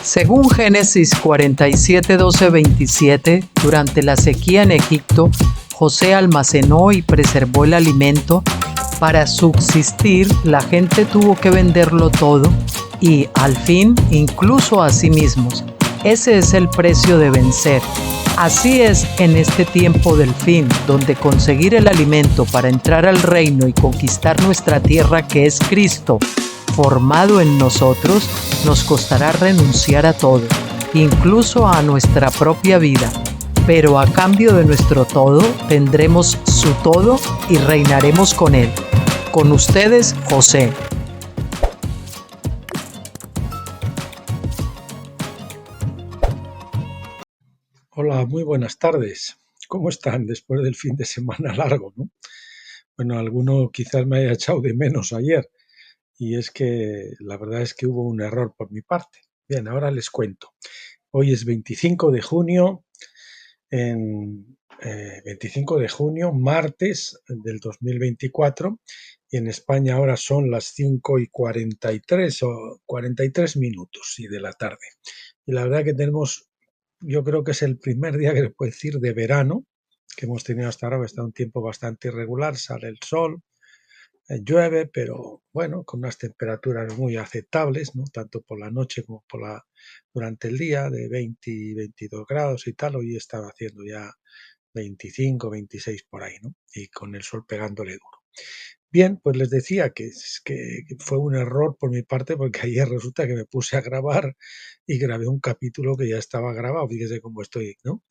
Según Génesis 47, 12, 27, durante la sequía en Egipto, José almacenó y preservó el alimento. Para subsistir, la gente tuvo que venderlo todo y, al fin, incluso a sí mismos. Ese es el precio de vencer. Así es en este tiempo del fin, donde conseguir el alimento para entrar al reino y conquistar nuestra tierra, que es Cristo, formado en nosotros, nos costará renunciar a todo, incluso a nuestra propia vida. Pero a cambio de nuestro todo, tendremos su todo y reinaremos con él. Con ustedes, José. Hola, muy buenas tardes. ¿Cómo están después del fin de semana largo, no? Bueno, alguno quizás me haya echado de menos ayer, y es que la verdad es que hubo un error por mi parte. Bien, ahora les cuento. Hoy es 25 de junio, 25 de junio, martes del 2024, y en España ahora son las 5:43 o 43 minutos de la tarde. Y la verdad que yo creo que es el primer día que se puede decir de verano que hemos tenido hasta ahora. Está un tiempo bastante irregular, sale el sol, llueve, pero bueno, con unas temperaturas muy aceptables, ¿no? Tanto por la noche como durante el día, de 20 y 22 grados y tal. Hoy estaba haciendo ya 25, 26 por ahí, ¿no? Y con el sol pegándole duro. Bien, pues les decía que fue un error por mi parte, porque ayer resulta que me puse a grabar y grabé un capítulo que ya estaba grabado. Fíjese cómo estoy, ¿no?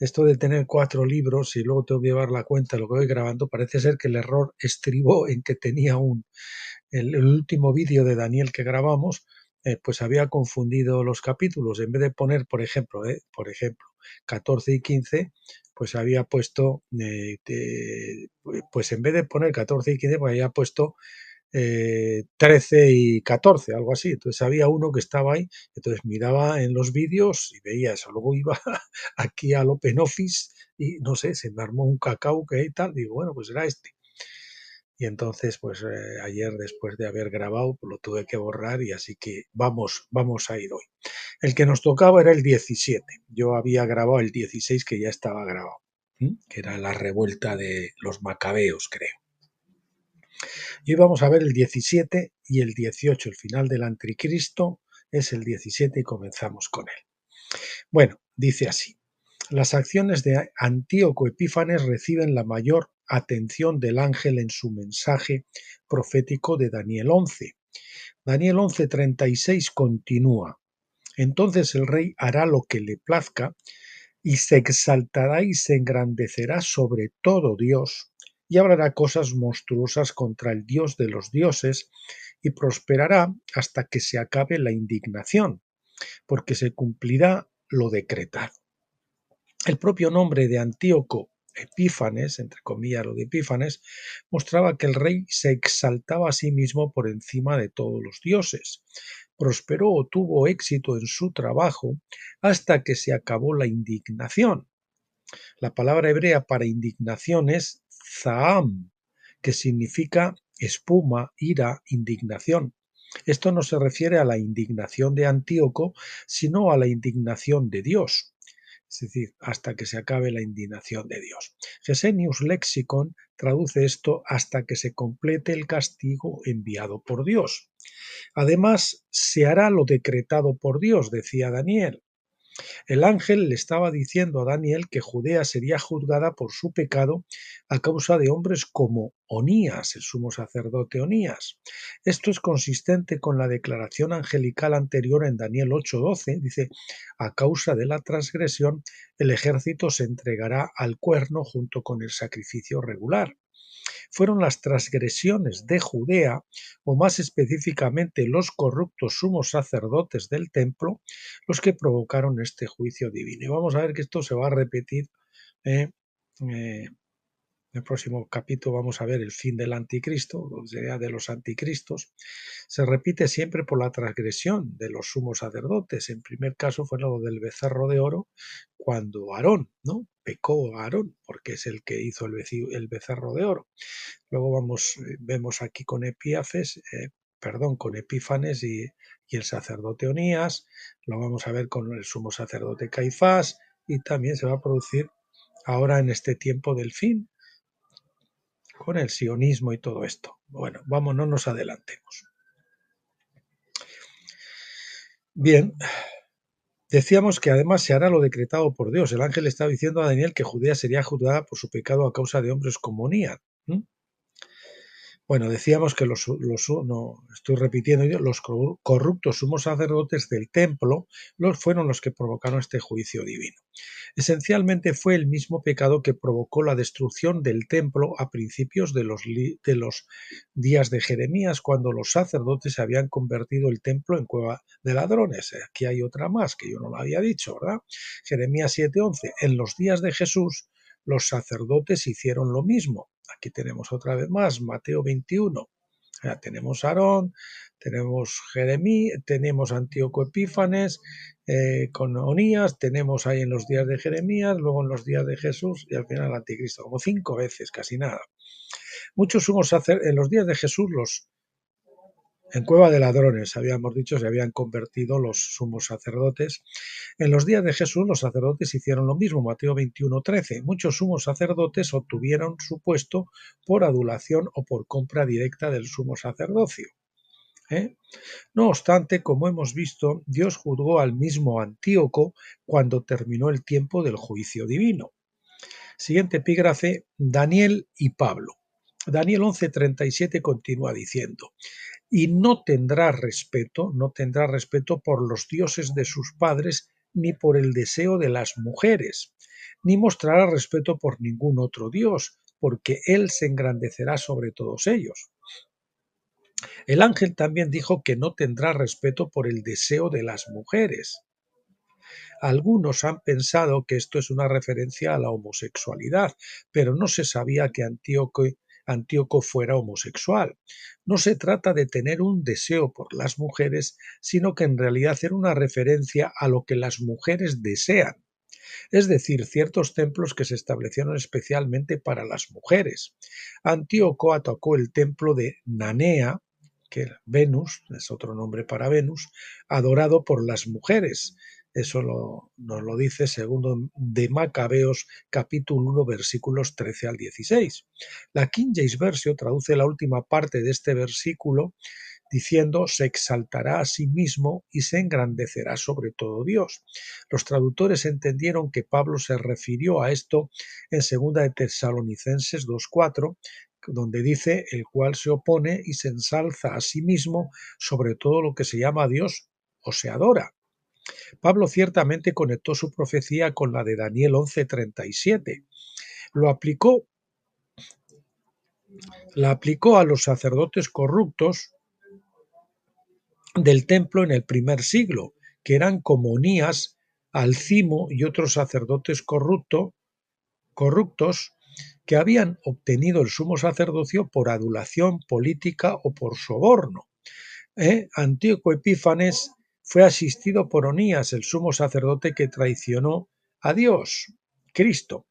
Esto de tener 4 libros y luego tengo que llevar la cuenta de lo que voy grabando, parece ser que el error estribó en que tenía el último vídeo de Daniel que grabamos, pues había confundido los capítulos. En vez de poner, por ejemplo, 14 y 15, pues había puesto, pues en vez de poner 14 y 15, pues había puesto 13 y 14, algo así. Entonces había uno que estaba ahí, entonces miraba en los vídeos y veía eso. Luego iba aquí al OpenOffice y no sé, se me armó un cacao que tal. Digo, bueno, pues era este. Y entonces, pues ayer, después de haber grabado, pues lo tuve que borrar, y así que vamos a ir hoy. El que nos tocaba era el 17. Yo había grabado el 16, que ya estaba grabado, que era la revuelta de los macabeos, creo. Y hoy vamos a ver el 17 y el 18. El final del anticristo es el 17 y comenzamos con él. Bueno, dice así. Las acciones de Antíoco Epífanes reciben la mayor atención del ángel en su mensaje profético de Daniel 11. Daniel 11:36 continúa. Entonces el rey hará lo que le plazca y se exaltará y se engrandecerá sobre todo Dios, y hablará cosas monstruosas contra el Dios de los dioses, y prosperará hasta que se acabe la indignación, porque se cumplirá lo decretado. El propio nombre de Antíoco Epífanes, entre comillas lo de Epífanes, mostraba que el rey se exaltaba a sí mismo por encima de todos los dioses. Prosperó o tuvo éxito en su trabajo hasta que se acabó la indignación. La palabra hebrea para indignación es zaam, que significa espuma, ira, indignación. Esto no se refiere a la indignación de Antíoco, sino a la indignación de Dios. Es decir, hasta que se acabe la indignación de Dios. Gesenius Lexicon traduce esto hasta que se complete el castigo enviado por Dios. Además, se hará lo decretado por Dios, decía Daniel. El ángel le estaba diciendo a Daniel que Judea sería juzgada por su pecado a causa de hombres como Onías, el sumo sacerdote Onías. Esto es consistente con la declaración angelical anterior en Daniel 8:12. Dice, a causa de la transgresión, el ejército se entregará al cuerno junto con el sacrificio regular. Fueron las transgresiones de Judea, o más específicamente los corruptos sumos sacerdotes del templo, los que provocaron este juicio divino. Y vamos a ver que esto se va a repetir. En el próximo capítulo vamos a ver el fin del anticristo, o sea, de los anticristos. Se repite siempre por la transgresión de los sumos sacerdotes. En primer caso fue lo del becerro de oro, cuando Aarón, ¿no? Pecó a Aarón, porque es el que hizo el becerro de oro. Luego vemos aquí con Epíafes, perdón, con Epífanes y el sacerdote Onías, lo vamos a ver con el sumo sacerdote Caifás, y también se va a producir ahora en este tiempo del fin, con el sionismo y todo esto. Bueno, vamos, no nos adelantemos. Bien, decíamos que además se hará lo decretado por Dios. El ángel estaba diciendo a Daniel que Judea sería juzgada por su pecado a causa de hombres como Onías. Bueno, decíamos que no, estoy repitiendo yo, los corruptos sumos sacerdotes del templo fueron los que provocaron este juicio divino. Esencialmente fue el mismo pecado que provocó la destrucción del templo a principios de los días de Jeremías, cuando los sacerdotes habían convertido el templo en cueva de ladrones. Aquí hay otra más que yo no lo había dicho, ¿verdad? Jeremías 7:11. En los días de Jesús, los sacerdotes hicieron lo mismo. Aquí tenemos otra vez más, Mateo 21. Ya tenemos a Aarón, tenemos Jeremías, tenemos Antíoco Epífanes, con Onías, tenemos ahí en los días de Jeremías, luego en los días de Jesús y al final el anticristo, como 5 veces, casi nada. Muchos sumos sacerdotes, en los días de Jesús, en cueva de ladrones, habíamos dicho, se habían convertido los sumos sacerdotes. En los días de Jesús los sacerdotes hicieron lo mismo, Mateo 21:13. Muchos sumos sacerdotes obtuvieron su puesto por adulación o por compra directa del sumo sacerdocio. No obstante, como hemos visto, Dios juzgó al mismo Antíoco cuando terminó el tiempo del juicio divino. Siguiente epígrafe, Daniel y Pablo. Daniel 11:37 continúa diciendo: y no tendrá respeto por los dioses de sus padres, ni por el deseo de las mujeres, ni mostrará respeto por ningún otro dios, porque él se engrandecerá sobre todos ellos. El ángel también dijo que no tendrá respeto por el deseo de las mujeres. Algunos han pensado que esto es una referencia a la homosexualidad, pero no se sabía que Antíoco fuera homosexual. No se trata de tener un deseo por las mujeres, sino que en realidad era una referencia a lo que las mujeres desean, es decir, ciertos templos que se establecieron especialmente para las mujeres. Antíoco atacó el templo de Nanea, que era Venus, es otro nombre para Venus, adorado por las mujeres. Eso nos lo dice segundo de Macabeos, capítulo 1, versículos 13 al 16. La King James Version traduce la última parte de este versículo diciendo: se exaltará a sí mismo y se engrandecerá sobre todo Dios. Los traductores entendieron que Pablo se refirió a esto en 2 de Tesalonicenses 2:4, donde dice: el cual se opone y se ensalza a sí mismo sobre todo lo que se llama Dios o se adora. Pablo ciertamente conectó su profecía con la de Daniel 11:37. La aplicó a los sacerdotes corruptos del templo en el primer siglo, que eran como Onías, Alcimo y otros sacerdotes corruptos que habían obtenido el sumo sacerdocio por adulación política o por soborno. Antíoco Epífanes fue asistido por Onías, el sumo sacerdote que traicionó a Dios, Cristo.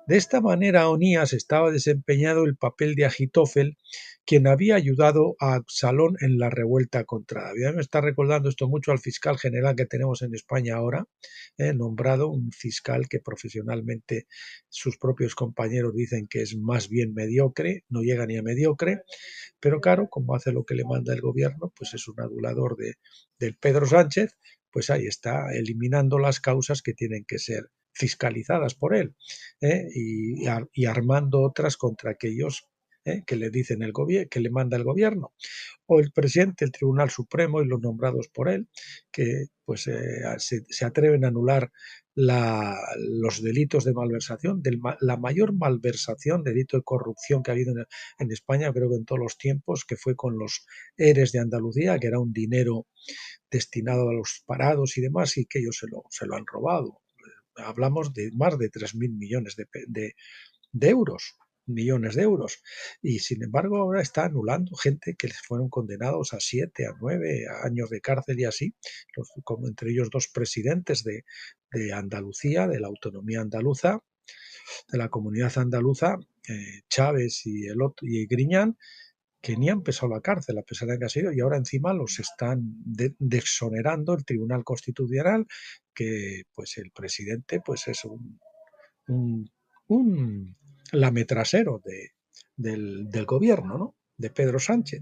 De esta manera Onías estaba desempeñando el papel de Agitofel, quien había ayudado a Absalón en la revuelta contra David. Me está recordando esto mucho al fiscal general que tenemos en España ahora, nombrado un fiscal que profesionalmente sus propios compañeros dicen que es más bien mediocre, no llega ni a mediocre, pero claro, como hace lo que le manda el gobierno, pues es un adulador del Pedro Sánchez, pues ahí está eliminando las causas que tienen que ser fiscalizadas por él, y armando otras contra aquellos que le dicen que le manda el gobierno, o el presidente del Tribunal Supremo y los nombrados por él, que pues se atreven a anular los delitos de malversación, la mayor malversación, delito de corrupción que ha habido en España, creo que en todos los tiempos, que fue con los ERES de Andalucía, que era un dinero destinado a los parados y demás, y que ellos se lo han robado. Hablamos de más de 3.000 millones de euros, millones de euros, y sin embargo ahora está anulando gente que fueron condenados a 7, a 9 años de cárcel y así, como entre ellos dos presidentes de Andalucía, de la autonomía andaluza, de la comunidad andaluza, Chávez y Griñán, que ni han pesado la cárcel a pesar de que ha sido, y ahora encima los están exonerando el Tribunal Constitucional, que pues el presidente pues es un, un lametrasero del gobierno, ¿no? De Pedro Sánchez,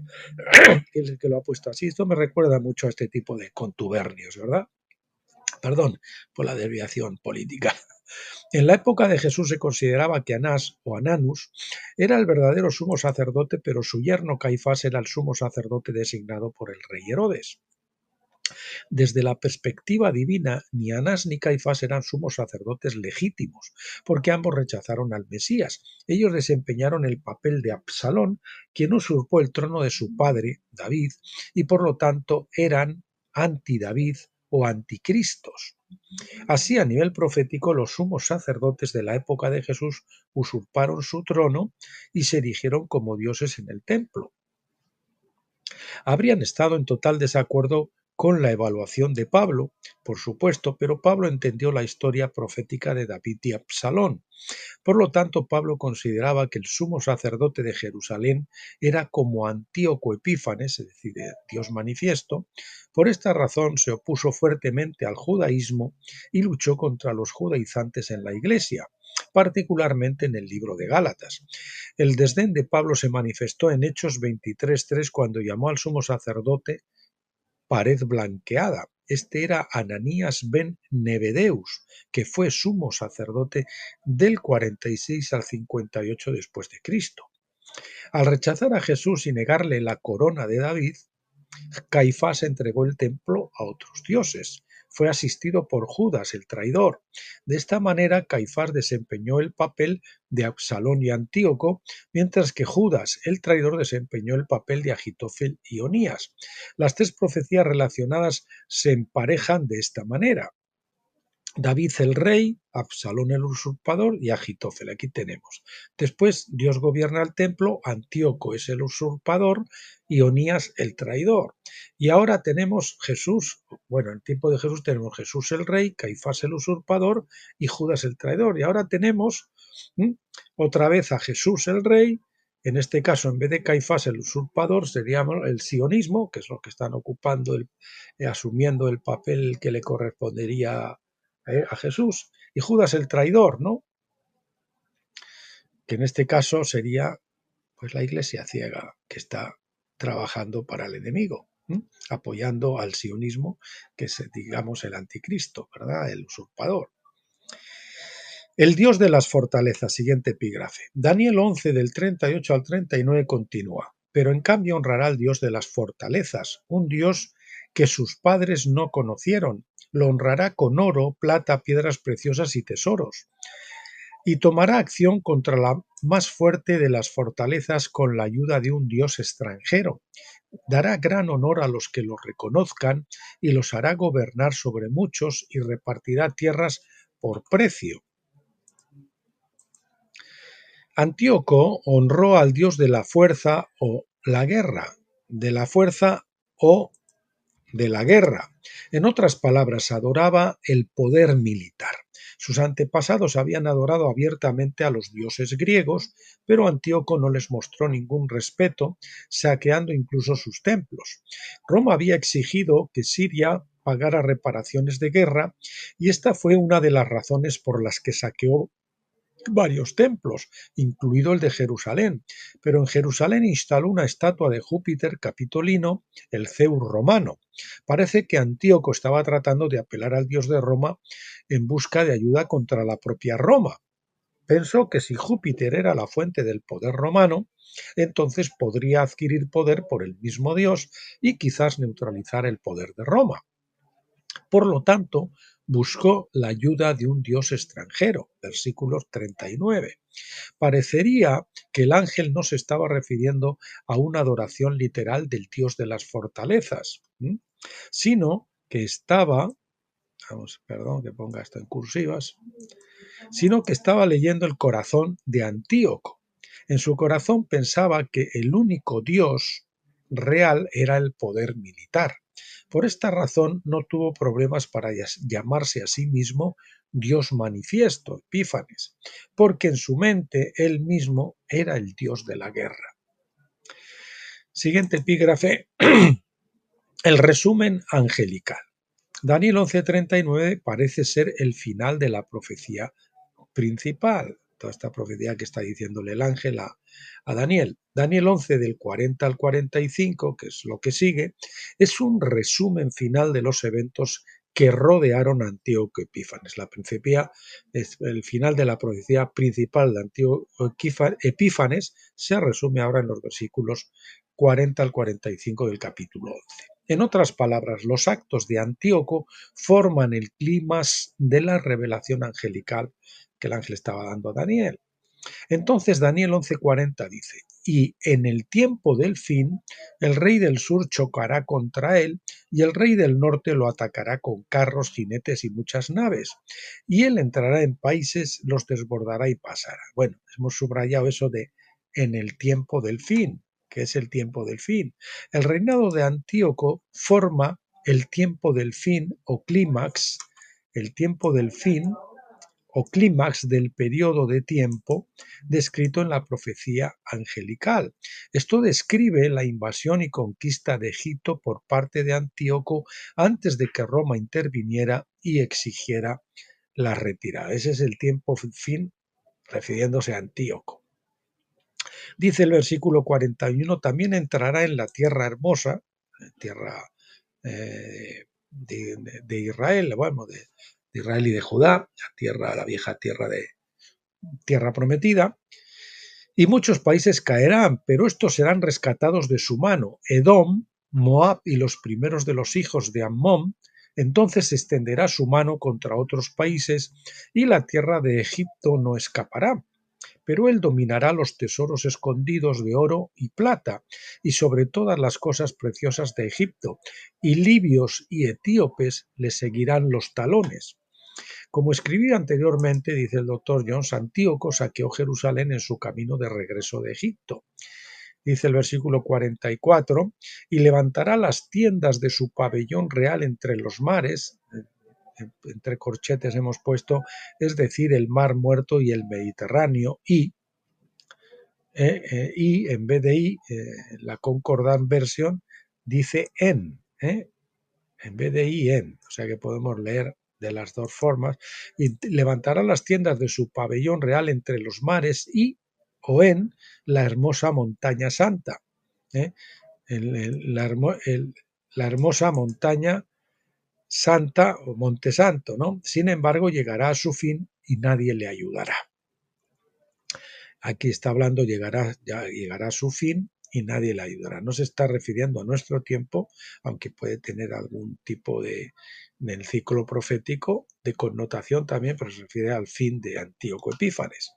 que es el que lo ha puesto así. Esto me recuerda mucho a este tipo de contubernios, ¿verdad? Perdón por la desviación política. En la época de Jesús se consideraba que Anás o Ananus era el verdadero sumo sacerdote, pero su yerno Caifás era el sumo sacerdote designado por el rey Herodes. Desde la perspectiva divina, ni Anás ni Caifás eran sumos sacerdotes legítimos, porque ambos rechazaron al Mesías. Ellos desempeñaron el papel de Absalón, quien usurpó el trono de su padre, David, y por lo tanto eran anti-David o anticristos. Así, a nivel profético, los sumos sacerdotes de la época de Jesús usurparon su trono y se erigieron como dioses en el templo. Habrían estado en total desacuerdo con la evaluación de Pablo, por supuesto, pero Pablo entendió la historia profética de David y Absalón. Por lo tanto, Pablo consideraba que el sumo sacerdote de Jerusalén era como Antíoco Epífanes, es decir, Dios manifiesto. Por esta razón se opuso fuertemente al judaísmo y luchó contra los judaizantes en la Iglesia, particularmente en el libro de Gálatas. El desdén de Pablo se manifestó en Hechos 23:3 cuando llamó al sumo sacerdote pared blanqueada. Este era Ananías ben Nebedeus, que fue sumo sacerdote del 46 al 58 después de Cristo. Al rechazar a Jesús y negarle la corona de David, Caifás entregó el templo a otros dioses. Fue asistido por Judas, el traidor. De esta manera, Caifás desempeñó el papel de Absalón y Antíoco, mientras que Judas, el traidor, desempeñó el papel de Agitofel y Onías. Las tres profecías relacionadas se emparejan de esta manera. David el rey, Absalón el usurpador y Agitofel. Aquí tenemos. Después Dios gobierna el templo, Antíoco es el usurpador y Onías el traidor. Y ahora tenemos Jesús, bueno, en el tiempo de Jesús tenemos Jesús el rey, Caifás el usurpador y Judas el traidor. Y ahora tenemos otra vez a Jesús el rey. En este caso, en vez de Caifás el usurpador, sería el sionismo, que es lo que están ocupando, asumiendo el papel que le correspondería a Jesús, y Judas el traidor, ¿no? Que en este caso sería pues la iglesia ciega que está trabajando para el enemigo, apoyando al sionismo, que es, digamos, el anticristo, ¿verdad? El usurpador. El Dios de las fortalezas, siguiente epígrafe. Daniel 11 del 38 al 39 continúa, pero en cambio honrará al Dios de las fortalezas, un Dios que sus padres no conocieron. Lo honrará con oro, plata, piedras preciosas y tesoros. Y tomará acción contra la más fuerte de las fortalezas con la ayuda de un dios extranjero. Dará gran honor a los que lo reconozcan y los hará gobernar sobre muchos y repartirá tierras por precio. Antíoco honró al dios de la fuerza o la guerra, de la fuerza o de la guerra. En otras palabras, adoraba el poder militar. Sus antepasados habían adorado abiertamente a los dioses griegos, pero Antíoco no les mostró ningún respeto, saqueando incluso sus templos. Roma había exigido que Siria pagara reparaciones de guerra, y esta fue una de las razones por las que saqueó varios templos, incluido el de Jerusalén, pero en Jerusalén instaló una estatua de Júpiter Capitolino, el Zeus romano. Parece que Antíoco estaba tratando de apelar al dios de Roma en busca de ayuda contra la propia Roma. Pensó que si Júpiter era la fuente del poder romano, entonces podría adquirir poder por el mismo dios y quizás neutralizar el poder de Roma. Por lo tanto, buscó la ayuda de un dios extranjero, versículos 39. Parecería que el ángel no se estaba refiriendo a una adoración literal del dios de las fortalezas, sino que estaba, perdón que ponga esto en cursivas, sino que estaba leyendo el corazón de Antíoco. En su corazón pensaba que el único dios real era el poder militar. Por esta razón no tuvo problemas para llamarse a sí mismo Dios manifiesto, Epífanes, porque en su mente él mismo era el Dios de la guerra. Siguiente epígrafe, el resumen angelical. Daniel 11:39 parece ser el final de la profecía principal, toda esta profecía que está diciéndole el ángel a Daniel. Daniel 11 del 40 al 45, que es lo que sigue, es un resumen final de los eventos que rodearon a Antíoco Epífanes. La principia es el final de la profecía principal de Antíoco Epífanes, se resume ahora en los versículos 40 al 45 del capítulo 11. En otras palabras, los actos de Antíoco forman el clímax de la revelación angelical que el ángel estaba dando a Daniel. Entonces Daniel 11:40 dice, y en el tiempo del fin, el rey del sur chocará contra él, y el rey del norte lo atacará con carros, jinetes y muchas naves, y él entrará en países, los desbordará y pasará. Bueno, hemos subrayado eso de en el tiempo del fin, que es el tiempo del fin. El reinado de Antíoco forma el tiempo del fin o clímax, el tiempo del fin o clímax del periodo de tiempo descrito en la profecía angelical. Esto describe la invasión y conquista de Egipto por parte de Antíoco antes de que Roma interviniera y exigiera la retirada. Ese es el tiempo fin refiriéndose a Antíoco. Dice el versículo 41, también entrará en la tierra hermosa, tierra de Israel, bueno, de Israel y de Judá, la vieja tierra prometida, y muchos países caerán, pero estos serán rescatados de su mano. Edom, Moab y los primeros de los hijos de Ammón, entonces extenderá su mano contra otros países y la tierra de Egipto no escapará. Pero él dominará los tesoros escondidos de oro y plata, y sobre todas las cosas preciosas de Egipto, y libios y etíopes le seguirán los talones. Como escribí anteriormente, dice el doctor Jones, Antíoco saqueó Jerusalén en su camino de regreso de Egipto. Dice el versículo 44, y levantará las tiendas de su pabellón real entre los mares, entre corchetes hemos puesto, es decir, el Mar Muerto y el Mediterráneo, y en vez de la Concordant Version dice en vez de en, o sea que podemos leer de las dos formas, y levantará las tiendas de su pabellón real entre los mares y o en la hermosa montaña santa, ¿eh? La hermosa montaña santa o monte santo, ¿no? Sin embargo, llegará a su fin y nadie le ayudará. Aquí está hablando, llegará a su fin y nadie le ayudará. No se está refiriendo a nuestro tiempo, aunque puede tener algún tipo en el ciclo profético de connotación también, pero se refiere al fin de Antíoco Epífanes.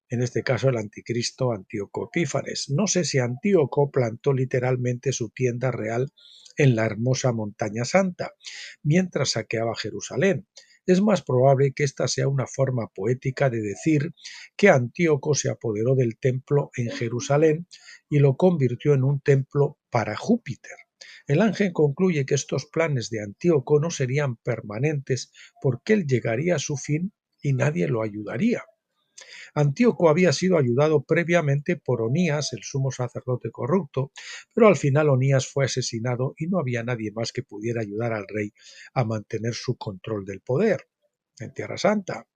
En este caso, el anticristo Antíoco Epífanes. No sé si Antíoco plantó literalmente su tienda real en la hermosa montaña santa, mientras saqueaba Jerusalén. Es más probable que esta sea una forma poética de decir que Antíoco se apoderó del templo en Jerusalén y lo convirtió en un templo para Júpiter. El ángel concluye que estos planes de Antíoco no serían permanentes porque él llegaría a su fin y nadie lo ayudaría. Antíoco había sido ayudado previamente por Onías, el sumo sacerdote corrupto, pero al final Onías fue asesinado y no había nadie más que pudiera ayudar al rey a mantener su control del poder en Tierra Santa.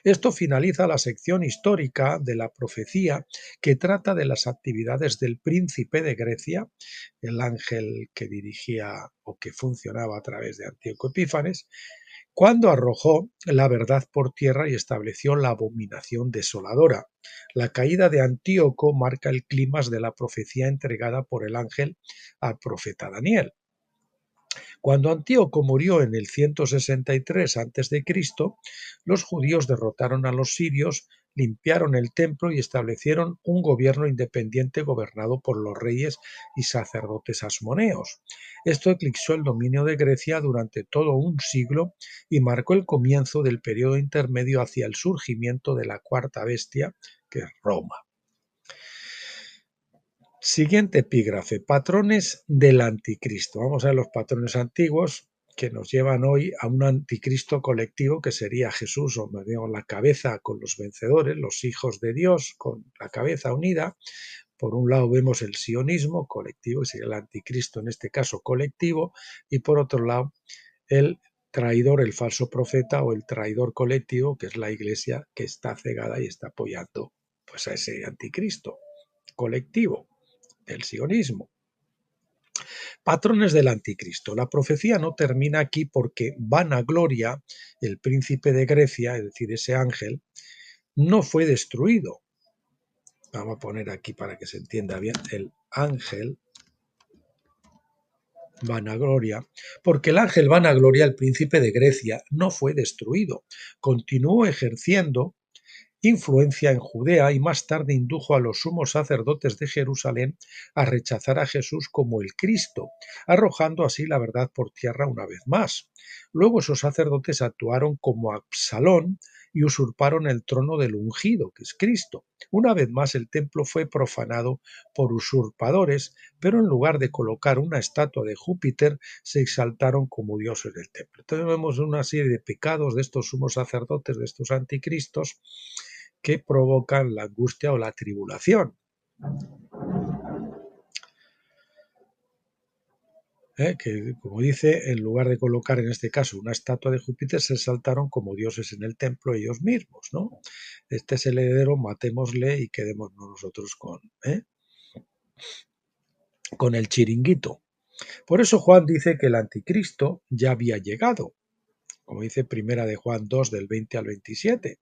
Esto finaliza la sección histórica de la profecía que trata de las actividades del príncipe de Grecia, el ángel que dirigía o que funcionaba a través de Antíoco Epífanes, cuando arrojó la verdad por tierra y estableció la abominación desoladora. La caída de Antíoco marca el clímax de la profecía entregada por el ángel al profeta Daniel. Cuando Antíoco murió en el 163 a.C., los judíos derrotaron a los sirios, limpiaron el templo y establecieron un gobierno independiente gobernado por los reyes y sacerdotes asmoneos. Esto eclipsó el dominio de Grecia durante todo un siglo y marcó el comienzo del periodo intermedio hacia el surgimiento de la cuarta bestia, que es Roma. Siguiente epígrafe, patrones del anticristo. Vamos a ver los patrones antiguos que nos llevan hoy a un anticristo colectivo que sería Jesús, o me digo la cabeza con los vencedores, los hijos de Dios con la cabeza unida, Por un lado vemos el sionismo colectivo, que sería el anticristo en este caso colectivo, y por otro lado el traidor, el falso profeta o el traidor colectivo, que es la Iglesia que está cegada y está apoyando pues a ese anticristo colectivo del sionismo. Patrones del anticristo. La profecía no termina aquí porque Vanagloria, el príncipe de Grecia, es decir, ese ángel, no fue destruido. Vamos a poner aquí para que se entienda bien el ángel Vanagloria, porque el ángel Vanagloria, el príncipe de Grecia, no fue destruido. Continuó ejerciendo influencia en Judea y más tarde indujo a los sumos sacerdotes de Jerusalén a rechazar a Jesús como el Cristo, arrojando así la verdad por tierra una vez más. Luego esos sacerdotes actuaron como Absalón y usurparon el trono del ungido, que es Cristo. Una vez más el templo fue profanado por usurpadores, pero en lugar de colocar una estatua de Júpiter, se exaltaron como dioses del templo. Entonces vemos una serie de pecados de estos sumos sacerdotes, de estos anticristos, que provocan la angustia o la tribulación. Que, como dice, en lugar de colocar en este caso una estatua de Júpiter, se exaltaron como dioses en el templo ellos mismos, ¿no? Este es el heredero, matémosle y quedémonos nosotros con el chiringuito. Por eso Juan dice que el anticristo ya había llegado, como dice Primera de Juan 2 del 20 al 27.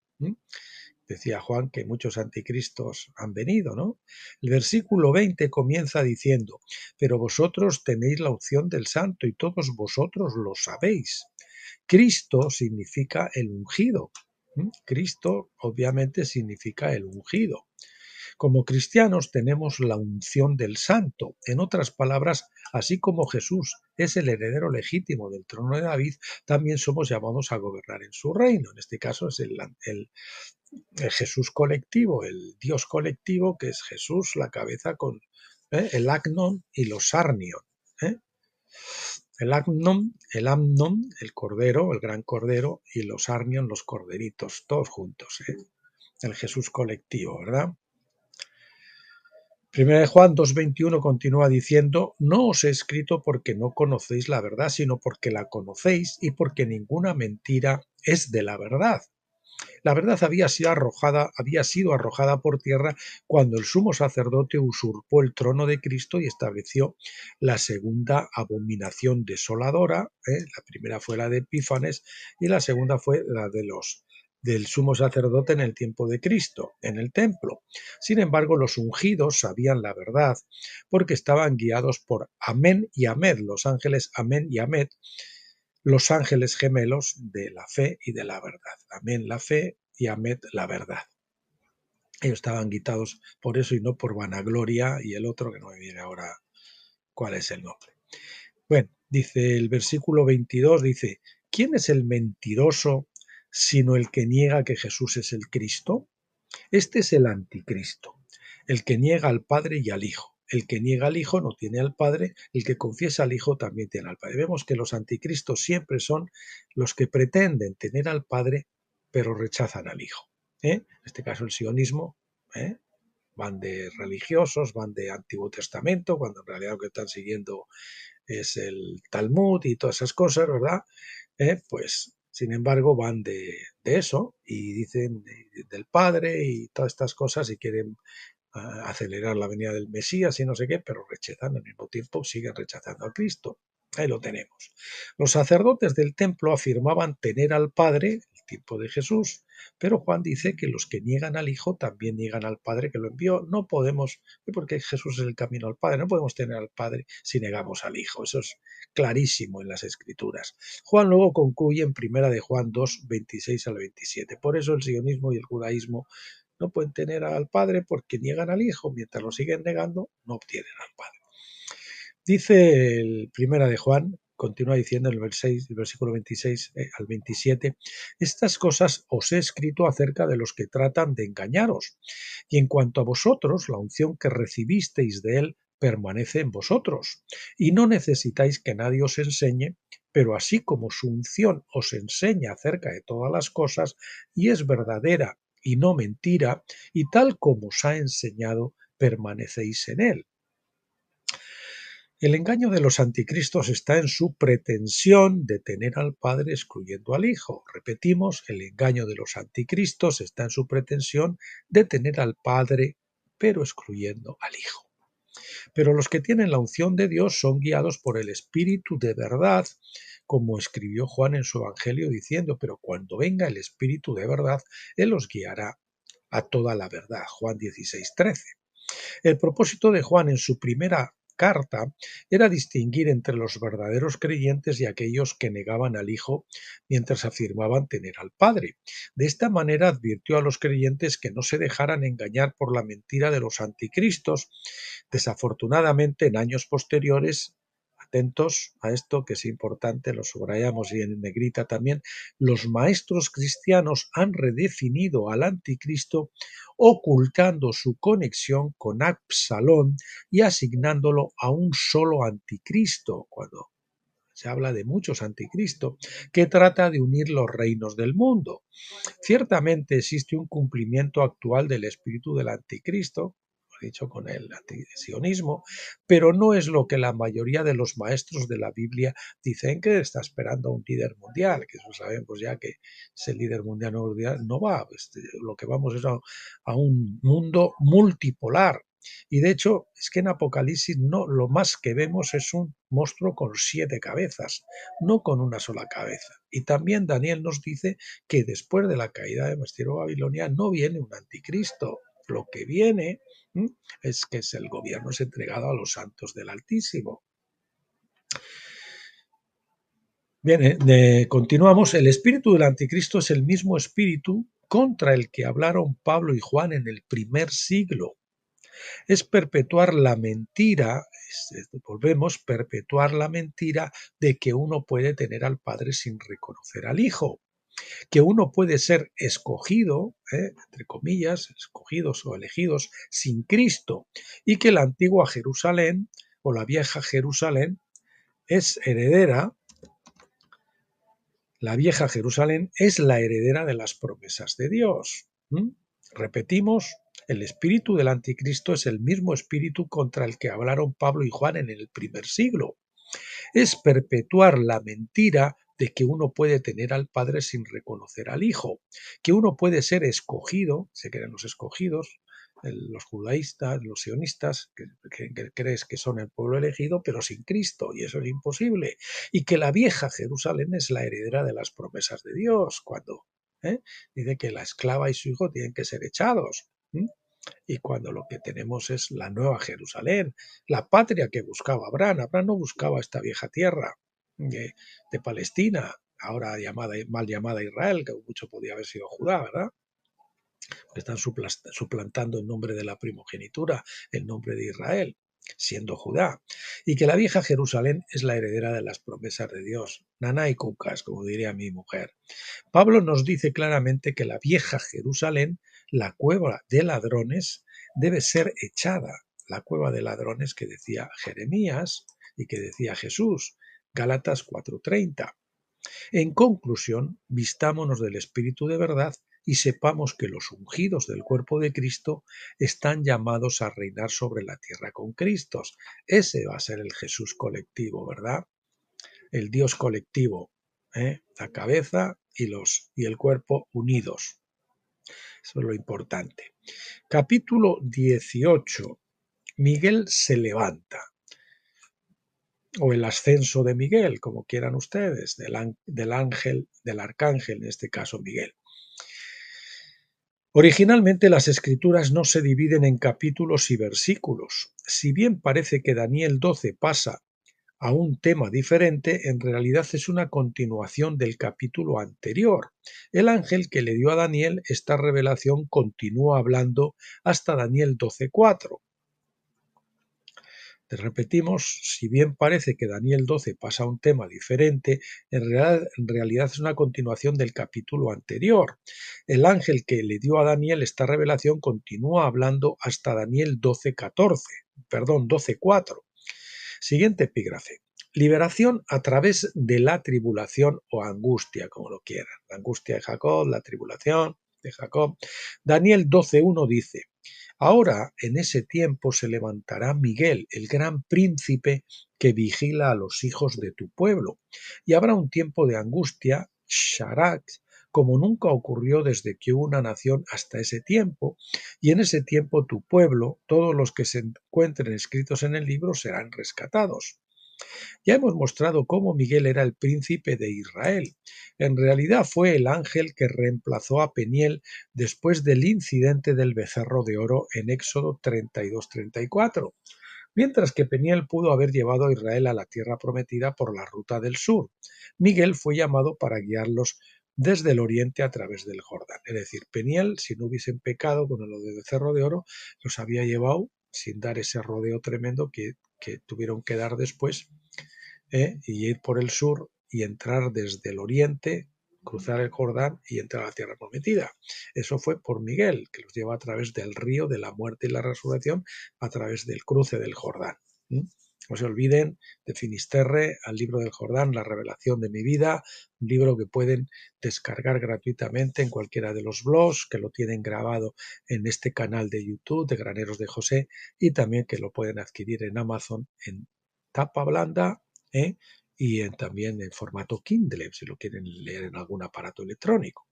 Decía Juan que muchos anticristos han venido, ¿no? El versículo 20 comienza diciendo: pero vosotros tenéis la unción del Santo y todos vosotros lo sabéis. Cristo significa el ungido. Cristo obviamente significa el ungido. Como cristianos tenemos la unción del Santo. En otras palabras, así como Jesús es el heredero legítimo del trono de David, también somos llamados a gobernar en su reino. En este caso es el Jesús colectivo, el Dios colectivo, que es Jesús, la cabeza con el Agnon y los Arnion. El Amnon, el cordero, el gran cordero, y los Arnion, los corderitos, todos juntos. El Jesús colectivo, ¿verdad? Primera de Juan 2:21 continúa diciendo: no os he escrito porque no conocéis la verdad, sino porque la conocéis y porque ninguna mentira es de la verdad. La verdad había sido arrojada por tierra cuando el sumo sacerdote usurpó el trono de Cristo y estableció la segunda abominación desoladora. La primera fue la de Epífanes y la segunda fue la del sumo sacerdote en el tiempo de Cristo, en el templo. Sin embargo, los ungidos sabían la verdad porque estaban guiados por Amén y Amed, los ángeles Amén y Amed, los ángeles gemelos de la fe y de la verdad. Amén la fe y Amed la verdad. Ellos estaban guiados por eso y no por vanagloria y el otro, que no me viene ahora cuál es el nombre. Bueno, dice el versículo 22, dice: ¿quién es el mentiroso sino el que niega que Jesús es el Cristo? Este es el anticristo, el que niega al Padre y al Hijo. El que niega al Hijo no tiene al Padre, el que confiesa al Hijo también tiene al Padre. Vemos que los anticristos siempre son los que pretenden tener al Padre, pero rechazan al Hijo. En este caso el sionismo, van de religiosos, van de Antiguo Testamento, cuando en realidad lo que están siguiendo es el Talmud y todas esas cosas, ¿verdad? Pues sin embargo van de eso y dicen del Padre y todas estas cosas y quieren acelerar la venida del Mesías y no sé qué, pero rechazan al mismo tiempo, siguen rechazando a Cristo. Ahí lo tenemos. Los sacerdotes del templo afirmaban tener al Padre, el tiempo de Jesús, pero Juan dice que los que niegan al Hijo también niegan al Padre que lo envió. No podemos, porque Jesús es el camino al Padre, no podemos tener al Padre si negamos al Hijo. Eso es clarísimo en las Escrituras. Juan luego concluye en Primera de Juan 2, 26 al 27. Por eso el sionismo y el judaísmo no pueden tener al Padre porque niegan al Hijo. Mientras lo siguen negando, no obtienen al Padre. Dice el Primera de Juan, continúa diciendo en el versículo 26 al 27, estas cosas os he escrito acerca de los que tratan de engañaros. Y en cuanto a vosotros, la unción que recibisteis de él permanece en vosotros. Y no necesitáis que nadie os enseñe, pero así como su unción os enseña acerca de todas las cosas, y es verdadera y no mentira, y tal como os ha enseñado, permanecéis en él. El engaño de los anticristos está en su pretensión de tener al Padre excluyendo al Hijo. Repetimos, el engaño de los anticristos está en su pretensión de tener al Padre, pero excluyendo al Hijo. Pero los que tienen la unción de Dios son guiados por el Espíritu de verdad, como escribió Juan en su Evangelio diciendo, pero cuando venga el Espíritu de verdad, Él los guiará a toda la verdad. Juan 16:13. El propósito de Juan en su primera carta era distinguir entre los verdaderos creyentes y aquellos que negaban al Hijo mientras afirmaban tener al Padre. De esta manera advirtió a los creyentes que no se dejaran engañar por la mentira de los anticristos. Desafortunadamente, en años posteriores, atentos a esto que es importante, lo subrayamos y en negrita también, los maestros cristianos han redefinido al anticristo ocultando su conexión con Absalón y asignándolo a un solo anticristo, cuando se habla de muchos anticristos, que trata de unir los reinos del mundo. Ciertamente existe un cumplimiento actual del espíritu del anticristo, dicho con el antisionismo, pero no es lo que la mayoría de los maestros de la Biblia dicen, que está esperando a un líder mundial, que eso sabemos ya que ese líder mundial no va, lo que vamos es a un mundo multipolar. Y de hecho, es que en Apocalipsis no, lo más que vemos es un monstruo con 7 cabezas, no con una sola cabeza. Y también Daniel nos dice que después de la caída de Babilonia no viene un anticristo. Lo que viene es que el gobierno es entregado a los santos del Altísimo. Bien, continuamos. El espíritu del anticristo es el mismo espíritu contra el que hablaron Pablo y Juan en el primer siglo. Es perpetuar la mentira, volvemos, perpetuar la mentira de que uno puede tener al Padre sin reconocer al Hijo, que uno puede ser escogido, entre comillas, escogidos o elegidos sin Cristo, y que la antigua Jerusalén o la vieja Jerusalén es heredera, la vieja Jerusalén es la heredera de las promesas de Dios. Repetimos, el espíritu del anticristo es el mismo espíritu contra el que hablaron Pablo y Juan en el primer siglo. Es perpetuar la mentira de que uno puede tener al Padre sin reconocer al Hijo, que uno puede ser escogido, se creen los escogidos, los judaístas, los sionistas, que crees que son el pueblo elegido, pero sin Cristo, y eso es imposible, y que la vieja Jerusalén es la heredera de las promesas de Dios, cuando dice que la esclava y su hijo tienen que ser echados. Y cuando lo que tenemos es la nueva Jerusalén, la patria que buscaba Abraham. Abraham no buscaba esta vieja tierra de Palestina, ahora mal llamada Israel, que mucho podía haber sido Judá, ¿verdad? Que están suplantando el nombre de la primogenitura, el nombre de Israel, siendo Judá. Y que la vieja Jerusalén es la heredera de las promesas de Dios. Naná y cucas, como diría mi mujer. Pablo nos dice claramente que la vieja Jerusalén, la cueva de ladrones, debe ser echada. La cueva de ladrones que decía Jeremías y que decía Jesús. Gálatas 4:30. En conclusión, vistámonos del Espíritu de verdad y sepamos que los ungidos del cuerpo de Cristo están llamados a reinar sobre la tierra con Cristo. Ese va a ser el Jesús colectivo, ¿verdad? El Dios colectivo, la cabeza y el cuerpo unidos. Eso es lo importante. Capítulo 18. Miguel se levanta. O el ascenso de Miguel, como quieran ustedes, del arcángel, en este caso Miguel. Originalmente las escrituras no se dividen en capítulos y versículos. Si bien parece que Daniel 12 pasa a un tema diferente, en realidad es una continuación del capítulo anterior. El ángel que le dio a Daniel esta revelación continúa hablando hasta Daniel 12:4. Repetimos, si bien parece que Daniel 12 pasa a un tema diferente, en realidad es una continuación del capítulo anterior. El ángel que le dio a Daniel esta revelación continúa hablando hasta Daniel 12:4. Siguiente epígrafe. Liberación a través de la tribulación o angustia, como lo quieran. La angustia de Jacob, la tribulación de Jacob. Daniel 12:1 dice: Ahora, en ese tiempo, se levantará Miguel, el gran príncipe que vigila a los hijos de tu pueblo, y habrá un tiempo de angustia, Sharak, como nunca ocurrió desde que hubo una nación hasta ese tiempo, y en ese tiempo tu pueblo, todos los que se encuentren escritos en el libro, serán rescatados. Ya hemos mostrado cómo Miguel era el príncipe de Israel. En realidad fue el ángel que reemplazó a Peniel después del incidente del becerro de oro en Éxodo 32-34, mientras que Peniel pudo haber llevado a Israel a la tierra prometida por la ruta del sur. Miguel fue llamado para guiarlos desde el oriente a través del Jordán. Es decir, Peniel, si no hubiesen pecado con lo del becerro de oro, los había llevado sin dar ese rodeo tremendo que tuvieron que dar después, y ir por el sur y entrar desde el oriente, cruzar el Jordán y entrar a la tierra prometida. Eso fue por Miguel, que los lleva a través del río de la muerte y la resurrección, a través del cruce del Jordán. No se olviden de Finisterre, al libro del Jordán, la revelación de mi vida, un libro que pueden descargar gratuitamente en cualquiera de los blogs, que lo tienen grabado en este canal de YouTube de Graneros de José, y también que lo pueden adquirir en Amazon en tapa blanda, y también en formato Kindle, si lo quieren leer en algún aparato electrónico.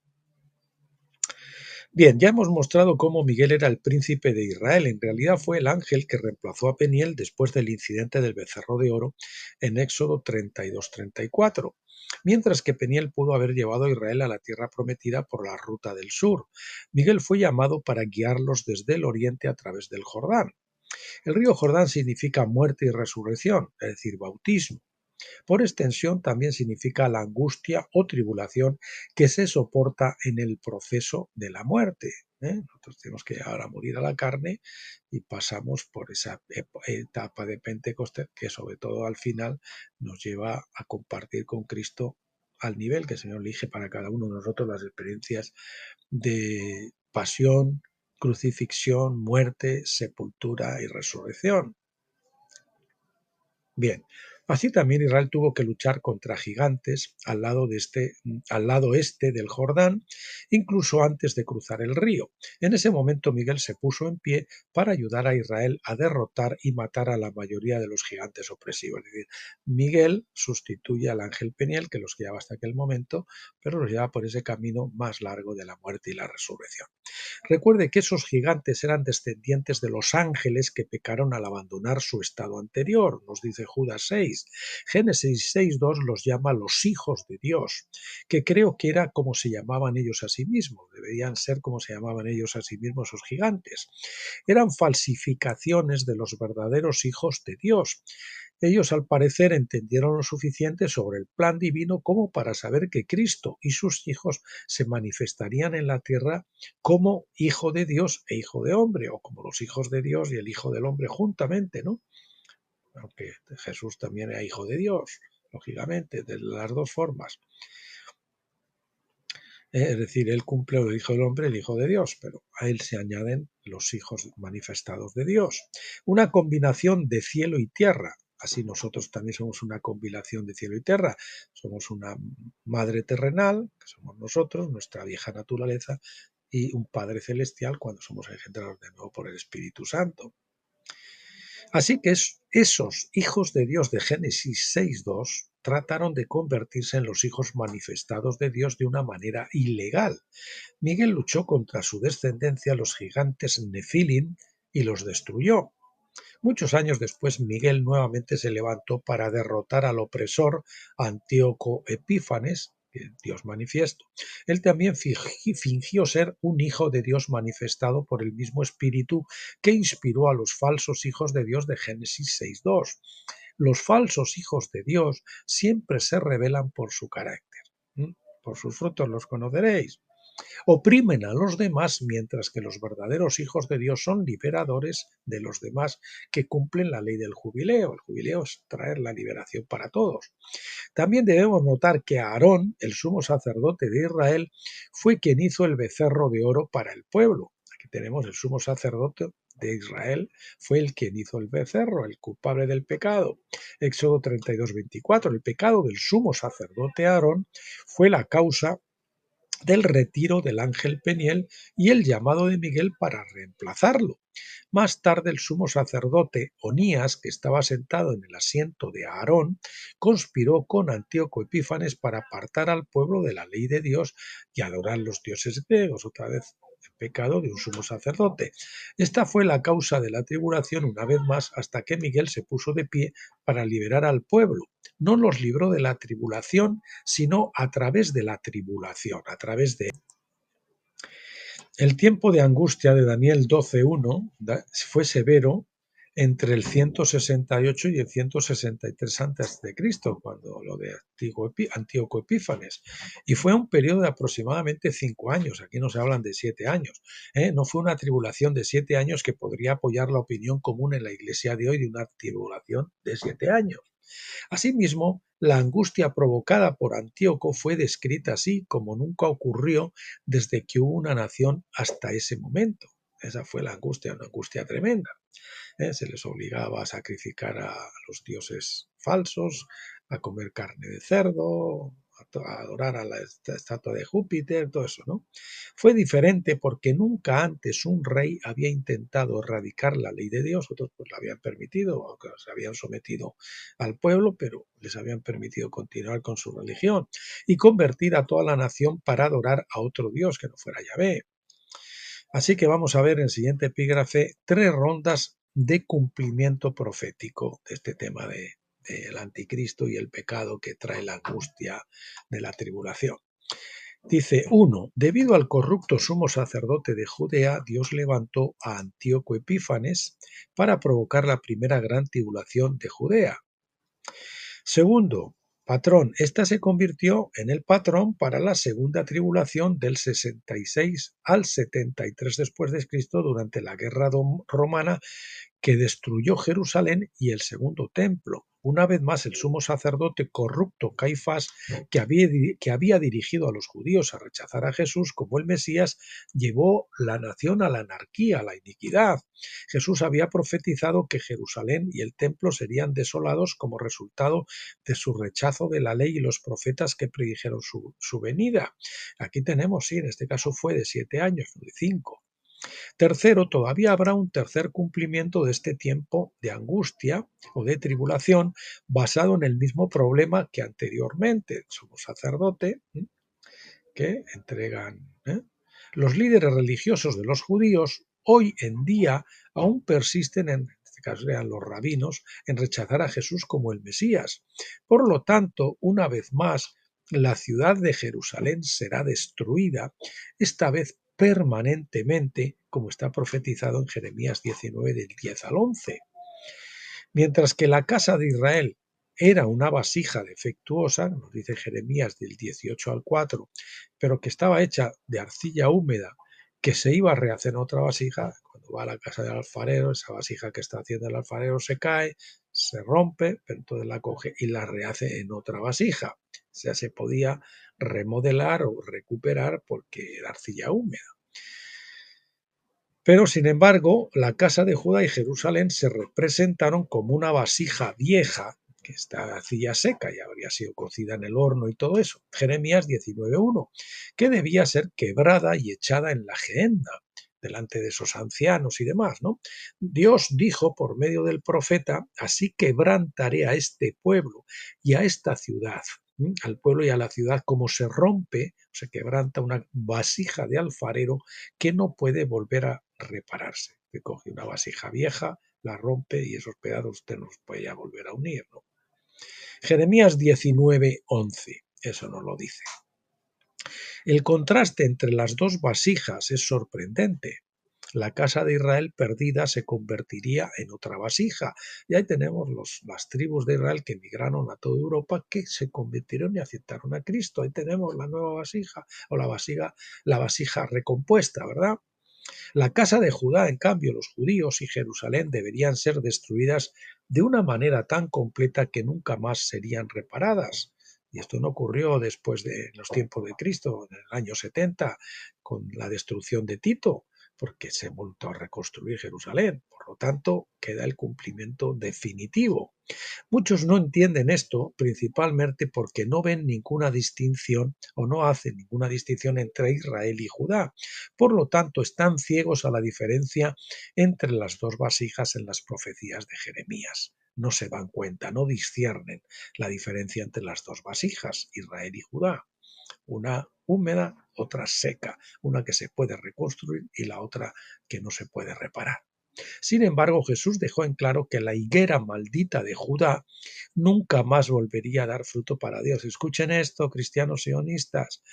Bien, ya hemos mostrado cómo Miguel era el príncipe de Israel. En realidad fue el ángel que reemplazó a Peniel después del incidente del becerro de oro en Éxodo 32-34, mientras que Peniel pudo haber llevado a Israel a la tierra prometida por la ruta del sur. Miguel fue llamado para guiarlos desde el oriente a través del Jordán. El río Jordán significa muerte y resurrección, es decir, bautismo. Por extensión, también significa la angustia o tribulación que se soporta en el proceso de la muerte. Nosotros tenemos que llegar a morir a la carne y pasamos por esa etapa de Pentecostés que sobre todo al final nos lleva a compartir con Cristo al nivel que el Señor elige para cada uno de nosotros las experiencias de pasión, crucifixión, muerte, sepultura y resurrección. Bien, así también Israel tuvo que luchar contra gigantes al lado este del Jordán, incluso antes de cruzar el río. En ese momento Miguel se puso en pie para ayudar a Israel a derrotar y matar a la mayoría de los gigantes opresivos. Es decir, Miguel sustituye al ángel Peniel, que los guiaba hasta aquel momento, pero los lleva por ese camino más largo de la muerte y la resurrección. Recuerde que esos gigantes eran descendientes de los ángeles que pecaron al abandonar su estado anterior, nos dice Judas 6. Génesis 6:2 los llama los hijos de Dios, que creo que era como se llamaban ellos a sí mismos, deberían ser como se llamaban ellos a sí mismos esos gigantes. Eran falsificaciones de los verdaderos hijos de Dios. Ellos, al parecer, entendieron lo suficiente sobre el plan divino como para saber que Cristo y sus hijos se manifestarían en la tierra como hijo de Dios e hijo de hombre, o como los hijos de Dios y el hijo del hombre juntamente, ¿no? Aunque Jesús también era hijo de Dios, lógicamente, de las dos formas. Es decir, él cumple el hijo del hombre, el hijo de Dios, pero a él se añaden los hijos manifestados de Dios. Una combinación de cielo y tierra. Así nosotros también somos una combinación de cielo y tierra. Somos una madre terrenal, que somos nosotros, nuestra vieja naturaleza, y un Padre celestial cuando somos engendrados de nuevo por el Espíritu Santo. Así que esos hijos de Dios de Génesis 6:2 trataron de convertirse en los hijos manifestados de Dios de una manera ilegal. Miguel luchó contra su descendencia, los gigantes Nefilim, y los destruyó. Muchos años después, Miguel nuevamente se levantó para derrotar al opresor Antíoco Epífanes, Dios manifiesto. Él también fingió ser un hijo de Dios manifestado por el mismo espíritu que inspiró a los falsos hijos de Dios de Génesis 6:2. Los falsos hijos de Dios siempre se revelan por su carácter. Por sus frutos los conoceréis. Oprimen a los demás, mientras que los verdaderos hijos de Dios son liberadores de los demás que cumplen la ley del jubileo. El jubileo es traer la liberación para todos. También debemos notar que Aarón, el sumo sacerdote de Israel, fue quien hizo el becerro de oro para el pueblo. Aquí tenemos el sumo sacerdote de Israel, fue el quien hizo el becerro, el culpable del pecado. Éxodo 32:24. El pecado del sumo sacerdote Aarón fue la causa del retiro del ángel Peniel y el llamado de Miguel para reemplazarlo. Más tarde el sumo sacerdote Onías, que estaba sentado en el asiento de Aarón, conspiró con Antíoco Epífanes para apartar al pueblo de la ley de Dios y adorar los dioses griegos, otra vez el pecado de un sumo sacerdote. Esta fue la causa de la tribulación una vez más hasta que Miguel se puso de pie para liberar al pueblo. No los libró de la tribulación, sino a través de la tribulación, a través de el tiempo de angustia de Daniel 12:1 fue severo entre el 168 y el 163 a.C., cuando lo de Antíoco Epífanes, y fue un periodo de aproximadamente 5 años. Aquí no se hablan de 7 años. No fue una tribulación de 7 años que podría apoyar la opinión común en la iglesia de hoy de una tribulación de 7 años. Asimismo, la angustia provocada por Antíoco fue descrita así como nunca ocurrió desde que hubo una nación hasta ese momento. Esa fue la angustia, una angustia tremenda. Se les obligaba a sacrificar a los dioses falsos, a comer carne de cerdo, a adorar a la estatua de Júpiter, todo eso, ¿no? Fue diferente porque nunca antes un rey había intentado erradicar la ley de Dios, otros pues la habían permitido, aunque se habían sometido al pueblo, pero les habían permitido continuar con su religión y convertir a toda la nación para adorar a otro Dios que no fuera Yahvé. Así que vamos a ver en el siguiente epígrafe 3 rondas de cumplimiento profético de este tema del anticristo y el pecado que trae la angustia de la tribulación. Dice 1. Debido al corrupto sumo sacerdote de Judea, Dios levantó a Antíoco Epífanes para provocar la primera gran tribulación de Judea. Segundo, patrón. Esta se convirtió en el patrón para la segunda tribulación del 66 al 73 después de Cristo durante la guerra romana que destruyó Jerusalén y el segundo templo. Una vez más, el sumo sacerdote corrupto Caifás, que había dirigido a los judíos a rechazar a Jesús como el Mesías, llevó la nación a la anarquía, a la iniquidad. Jesús había profetizado que Jerusalén y el templo serían desolados como resultado de su rechazo de la ley y los profetas que predijeron su venida. Aquí tenemos, sí, en este caso fue de 7 años, no de 5. Tercero, todavía habrá un tercer cumplimiento de este tiempo de angustia o de tribulación basado en el mismo problema que anteriormente. Somos sacerdote que entregan. Los líderes religiosos de los judíos hoy en día aún persisten en este caso eran los rabinos, en rechazar a Jesús como el Mesías. Por lo tanto, una vez más, la ciudad de Jerusalén será destruida, esta vez permanentemente, como está profetizado en Jeremías 19, del 10 al 11. Mientras que la casa de Israel era una vasija defectuosa, nos dice Jeremías del 18 al 4, pero que estaba hecha de arcilla húmeda, que se iba a rehacer en otra vasija. Cuando va a la casa del alfarero, esa vasija que está haciendo el alfarero se cae, se rompe, pero entonces la coge y la rehace en otra vasija. O sea, se podía remodelar o recuperar porque era arcilla húmeda. Pero, sin embargo, la casa de Judá y Jerusalén se representaron como una vasija vieja, que está arcilla seca y habría sido cocida en el horno y todo eso. Jeremías 19:1, que debía ser quebrada y echada en la gehenna, delante de esos ancianos y demás, ¿no? Dios dijo por medio del profeta: así quebrantaré a este pueblo y a esta ciudad, al pueblo y a la ciudad, como se rompe, se quebranta una vasija de alfarero que no puede volver a repararse. Que coge una vasija vieja, la rompe y esos pedazos usted no los puede ya volver a unir, ¿no? Jeremías 19:11, eso nos lo dice. El contraste entre las dos vasijas es sorprendente. La casa de Israel perdida se convertiría en otra vasija. Y ahí tenemos las tribus de Israel que emigraron a toda Europa, que se convirtieron y aceptaron a Cristo. Ahí tenemos la nueva vasija, o la vasija recompuesta, ¿verdad? La casa de Judá, en cambio, los judíos y Jerusalén deberían ser destruidas de una manera tan completa que nunca más serían reparadas. Y esto no ocurrió después de los tiempos de Cristo, en el año 70, con la destrucción de Tito. porque se volvió a reconstruir Jerusalén. Por lo tanto, queda el cumplimiento definitivo. Muchos no entienden esto principalmente porque no ven ninguna distinción o no hacen ninguna distinción entre Israel y Judá. Por lo tanto, están ciegos a la diferencia entre las dos vasijas en las profecías de Jeremías. No se dan cuenta, no disciernen la diferencia entre las dos vasijas, Israel y Judá. Una húmeda, otra seca, una que se puede reconstruir y la otra que no se puede reparar. Sin embargo, Jesús dejó en claro que la higuera maldita de Judá nunca más volvería a dar fruto para Dios. Escuchen esto, cristianos sionistas.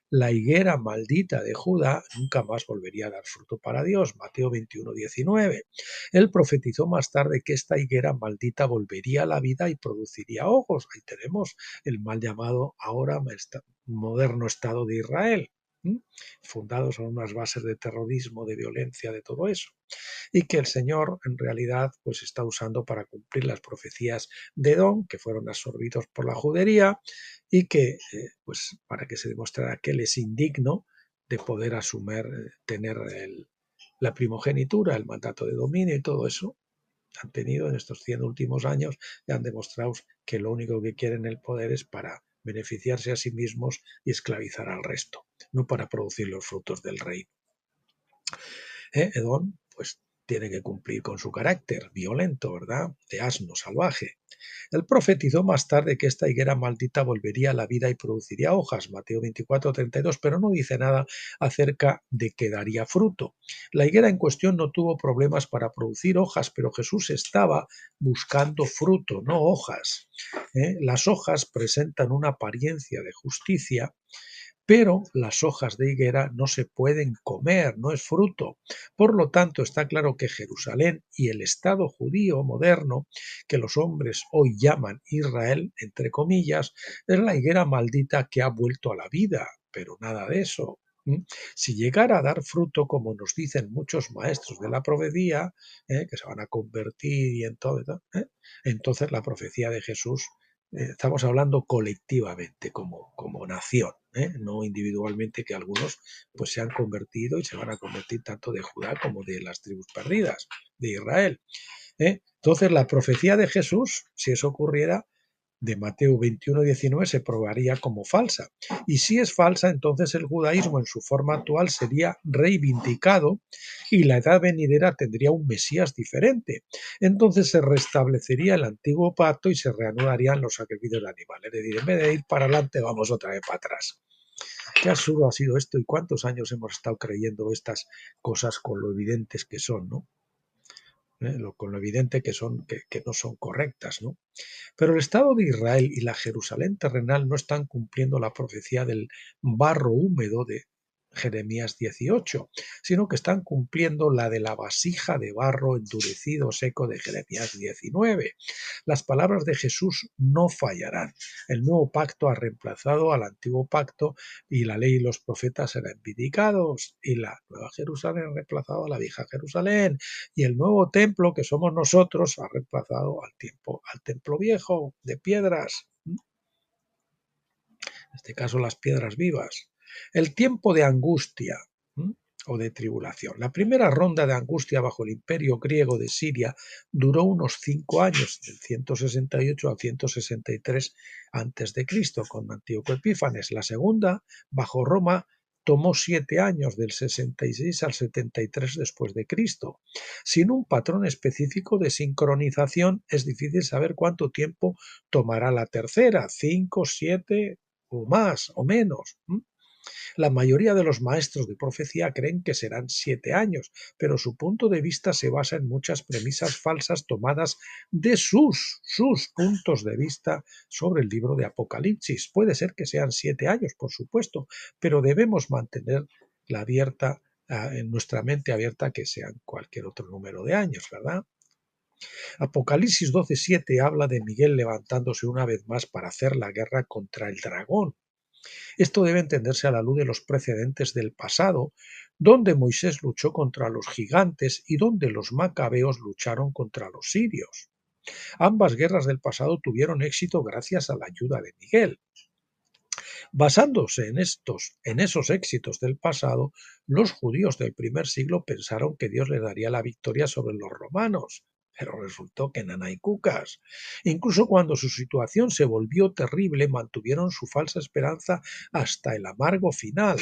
La higuera maldita de Judá nunca más volvería a dar fruto para Dios. Mateo 21:19. Él profetizó más tarde que esta higuera maldita volvería a la vida y produciría hongos. Ahí tenemos el mal llamado ahora moderno Estado de Israel, fundado sobre unas bases de terrorismo, de violencia, de todo eso, y que el Señor en realidad pues está usando para cumplir las profecías de Edom, que fueron absorbidos por la judería, y que pues para que se demostrara que él es indigno de poder asumir, tener la primogenitura, el mandato de dominio y todo eso. Han tenido en estos 100 últimos años y han demostrado que lo único que quieren el poder es para beneficiarse a sí mismos y esclavizar al resto, no para producir los frutos del reino. Edom, pues tiene que cumplir con su carácter violento, ¿verdad? De asno salvaje. Él profetizó más tarde que esta higuera maldita volvería a la vida y produciría hojas, Mateo 24:32, pero no dice nada acerca de que daría fruto. La higuera en cuestión no tuvo problemas para producir hojas, pero Jesús estaba buscando fruto, no hojas. Las hojas presentan una apariencia de justicia, pero las hojas de higuera no se pueden comer, no es fruto. Por lo tanto, está claro que Jerusalén y el Estado judío moderno, que los hombres hoy llaman Israel, entre comillas, es la higuera maldita que ha vuelto a la vida, pero nada de eso. Si llegara a dar fruto, como nos dicen muchos maestros de la profecía, que se van a convertir y en todo, entonces la profecía de Jesús, estamos hablando colectivamente como nación, no individualmente, que algunos pues se han convertido y se van a convertir tanto de Judá como de las tribus perdidas de Israel. Entonces la profecía de Jesús, si eso ocurriera, de Mateo 21:19 se probaría como falsa. Y si es falsa, entonces el judaísmo en su forma actual sería reivindicado y la edad venidera tendría un Mesías diferente. Entonces se restablecería el antiguo pacto y se reanudarían los sacrificios de animales. Es decir, en vez de ir para adelante, vamos otra vez para atrás. Qué absurdo ha sido esto y cuántos años hemos estado creyendo estas cosas con lo evidentes que son, ¿no? Con lo evidente que son, que no son correctas, ¿no? Pero el Estado de Israel y la Jerusalén terrenal no están cumpliendo la profecía del barro húmedo de Jeremías 18, sino que están cumpliendo la de la vasija de barro endurecido seco de Jeremías 19. Las palabras de Jesús no fallarán. El nuevo pacto ha reemplazado al antiguo pacto y la ley y los profetas serán vindicados y la nueva Jerusalén ha reemplazado a la vieja Jerusalén y el nuevo templo que somos nosotros ha reemplazado al templo viejo de piedras, en este caso las piedras vivas. El tiempo de angustia o de tribulación. La primera ronda de angustia bajo el imperio griego de Siria duró unos 5 años, del 168 al 163 a.C., con Antíoco Epífanes. La segunda, bajo Roma, tomó 7 años, del 66 al 73 después de Cristo. Sin un patrón específico de sincronización, es difícil saber cuánto tiempo tomará la tercera, 5, 7 o más o menos. La mayoría de los maestros de profecía creen que serán 7 años, pero su punto de vista se basa en muchas premisas falsas tomadas de sus puntos de vista sobre el libro de Apocalipsis. Puede ser que sean 7 años, por supuesto, pero debemos mantener en nuestra mente abierta que sean cualquier otro número de años, ¿verdad? Apocalipsis 12:7 habla de Miguel levantándose una vez más para hacer la guerra contra el dragón. Esto debe entenderse a la luz de los precedentes del pasado, donde Moisés luchó contra los gigantes y donde los macabeos lucharon contra los sirios. Ambas guerras del pasado tuvieron éxito gracias a la ayuda de Miguel. Basándose en esos éxitos del pasado, los judíos del primer siglo pensaron que Dios les daría la victoria sobre los romanos, pero resultó que nana y cucas. Incluso cuando su situación se volvió terrible, mantuvieron su falsa esperanza hasta el amargo final.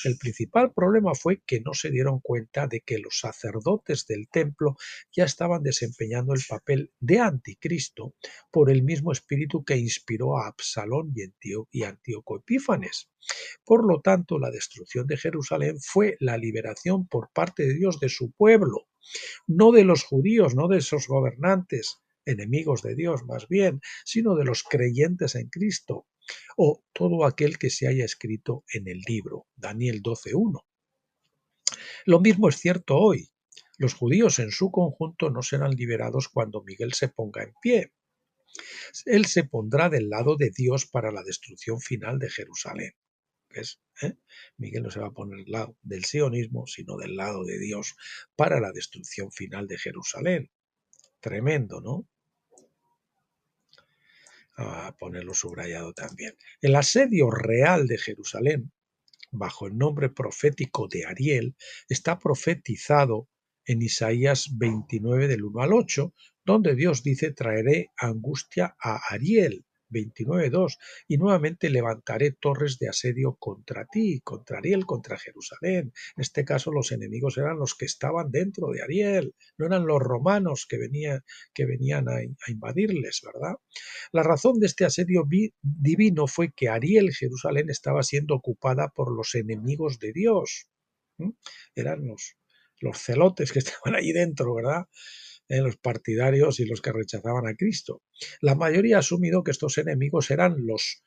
El principal problema fue que no se dieron cuenta de que los sacerdotes del templo ya estaban desempeñando el papel de anticristo por el mismo espíritu que inspiró a Absalón y Antíoco Epífanes. Por lo tanto, la destrucción de Jerusalén fue la liberación por parte de Dios de su pueblo, no de los judíos, no de esos gobernantes, enemigos de Dios más bien, sino de los creyentes en Cristo, o todo aquel que se haya escrito en el libro. Daniel 12:1. Lo mismo es cierto hoy. Los judíos en su conjunto no serán liberados cuando Miguel se ponga en pie. Él se pondrá del lado de Dios para la destrucción final de Jerusalén. ¿Ves? Miguel no se va a poner del lado del sionismo, sino del lado de Dios para la destrucción final de Jerusalén. Tremendo, ¿no? A ponerlo subrayado también. El asedio real de Jerusalén, bajo el nombre profético de Ariel, está profetizado en Isaías 29 del 1 al 8, donde Dios dice: traeré angustia a Ariel, 29:2, y nuevamente levantaré torres de asedio contra ti, contra Ariel, contra Jerusalén. En este caso los enemigos eran los que estaban dentro de Ariel, no eran los romanos que venían a invadirles, ¿verdad? La razón de este asedio divino fue que Ariel, Jerusalén, estaba siendo ocupada por los enemigos de Dios. Eran los celotes que estaban ahí dentro, ¿verdad? Los partidarios y los que rechazaban a Cristo. La mayoría ha asumido que estos enemigos eran los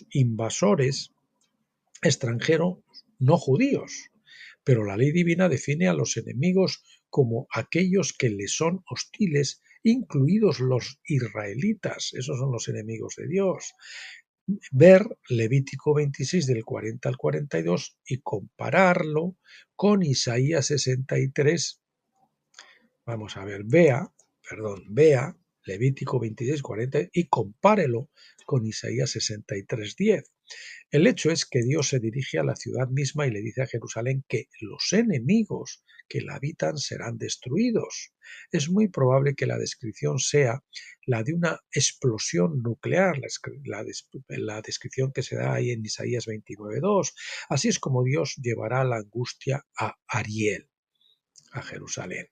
invasores extranjeros no judíos. Pero la ley divina define a los enemigos como aquellos que le son hostiles, incluidos los israelitas. Esos son los enemigos de Dios. Ver Levítico 26 del 40 al 42 y compararlo con Isaías 63. Vamos a ver, vea Levítico 26, 40 y compárelo con Isaías 63, 10. El hecho es que Dios se dirige a la ciudad misma y le dice a Jerusalén que los enemigos que la habitan serán destruidos. Es muy probable que la descripción sea la de una explosión nuclear, la descripción que se da ahí en Isaías 29:2. Así es como Dios llevará la angustia a Ariel, a Jerusalén.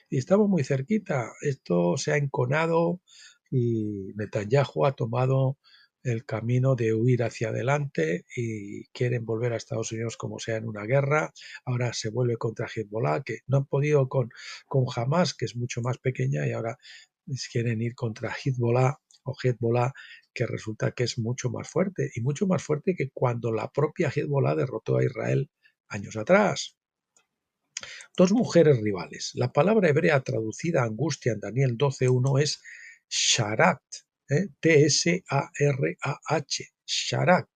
Y estamos muy cerquita. Esto se ha enconado y Netanyahu ha tomado el camino de huir hacia adelante y quieren volver a Estados Unidos como sea en una guerra. Ahora se vuelve contra Hezbollah, que no han podido con Hamas, que es mucho más pequeña, y ahora quieren ir contra Hezbollah, que resulta que es mucho más fuerte, y mucho más fuerte que cuando la propia Hezbollah derrotó a Israel años atrás. Dos mujeres rivales. La palabra hebrea traducida a angustia en Daniel 12:1 es sharat, T-S-A-R-A-H, sharat.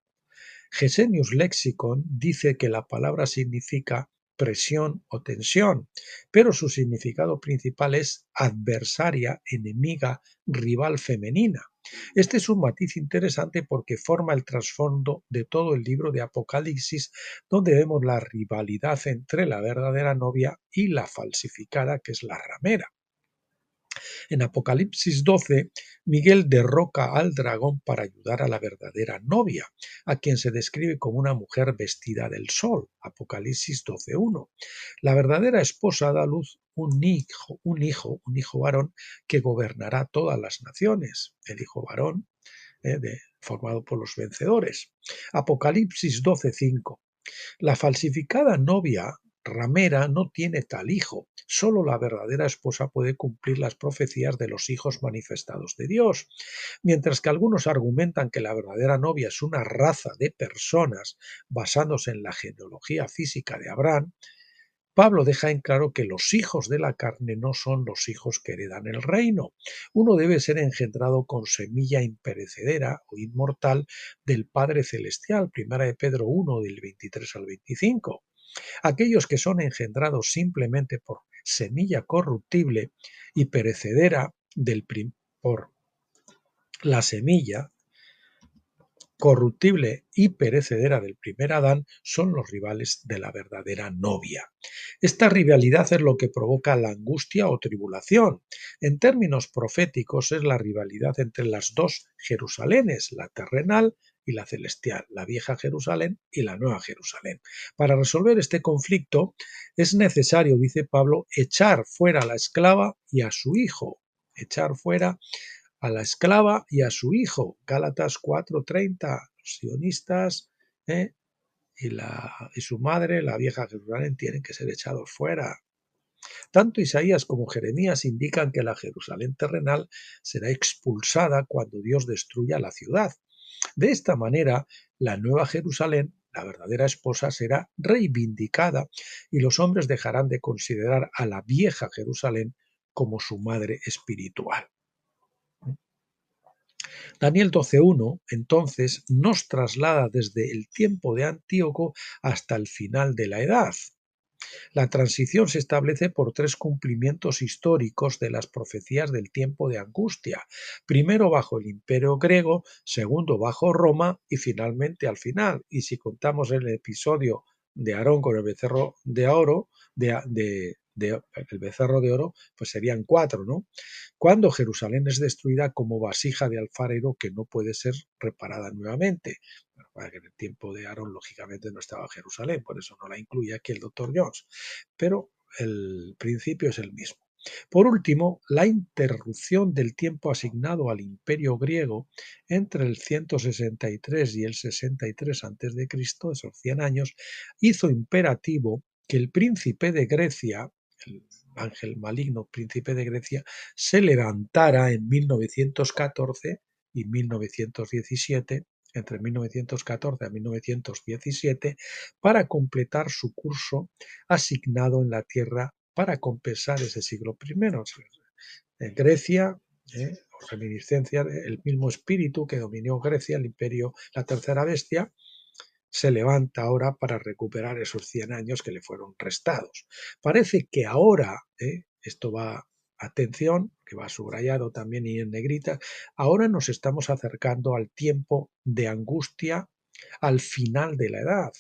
Gesenius Lexicon dice que la palabra significa presión o tensión, pero su significado principal es adversaria, enemiga, rival femenina. Este es un matiz interesante porque forma el trasfondo de todo el libro de Apocalipsis, donde vemos la rivalidad entre la verdadera novia y la falsificada, que es la ramera. En Apocalipsis 12, Miguel derroca al dragón para ayudar a la verdadera novia, a quien se describe como una mujer vestida del sol. Apocalipsis 12:1. La verdadera esposa da a luz un hijo varón que gobernará todas las naciones. El hijo varón formado por los vencedores. Apocalipsis 12:5. La falsificada novia ramera no tiene tal hijo. Solo la verdadera esposa puede cumplir las profecías de los hijos manifestados de Dios. Mientras que algunos argumentan que la verdadera novia es una raza de personas basándose en la genealogía física de Abraham, Pablo deja en claro que los hijos de la carne no son los hijos que heredan el reino. Uno debe ser engendrado con semilla imperecedera o inmortal del Padre Celestial, 1 de Pedro 1, del 23 al 25. Aquellos que son engendrados simplemente por semilla corruptible y perecedera por la semilla corruptible y perecedera del primer Adán son los rivales de la verdadera novia. Esta rivalidad es lo que provoca la angustia o tribulación. En términos proféticos es la rivalidad entre las dos Jerusalenes, la terrenal y la celestial, la vieja Jerusalén y la nueva Jerusalén. Para resolver este conflicto es necesario, dice Pablo, echar fuera a la esclava y a su hijo. Echar fuera a la esclava y a su hijo. Gálatas 4:30. Los sionistas y su madre, la vieja Jerusalén, tienen que ser echados fuera. Tanto Isaías como Jeremías indican que la Jerusalén terrenal será expulsada cuando Dios destruya la ciudad. De esta manera, la nueva Jerusalén, la verdadera esposa, será reivindicada y los hombres dejarán de considerar a la vieja Jerusalén como su madre espiritual. Daniel 12:1 entonces nos traslada desde el tiempo de Antíoco hasta el final de la Edad. La transición se establece por tres cumplimientos históricos de las profecías del tiempo de angustia, primero bajo el Imperio griego, segundo bajo Roma y finalmente al final. Y si contamos el episodio de Aarón con el becerro de oro, el becerro de oro, pues serían 4, ¿no? Cuando Jerusalén es destruida como vasija de alfarero que no puede ser reparada nuevamente. Para que en el tiempo de Aarón, lógicamente, no estaba Jerusalén, por eso no la incluye aquí el Dr. Jones, pero el principio es el mismo. Por último, la interrupción del tiempo asignado al Imperio griego entre el 163 y el 63 a.C., esos 100 años, hizo imperativo que el príncipe de Grecia, el ángel maligno príncipe de Grecia, se levantara en 1914 y 1917, entre 1914 a 1917, para completar su curso asignado en la tierra para compensar ese siglo I. En Grecia, reminiscencia del mismo espíritu que dominó Grecia, el imperio, la tercera bestia, se levanta ahora para recuperar esos 100 años que le fueron restados. Parece que ahora, esto va, atención, que va subrayado también y en negrita, ahora nos estamos acercando al tiempo de angustia, al final de la edad,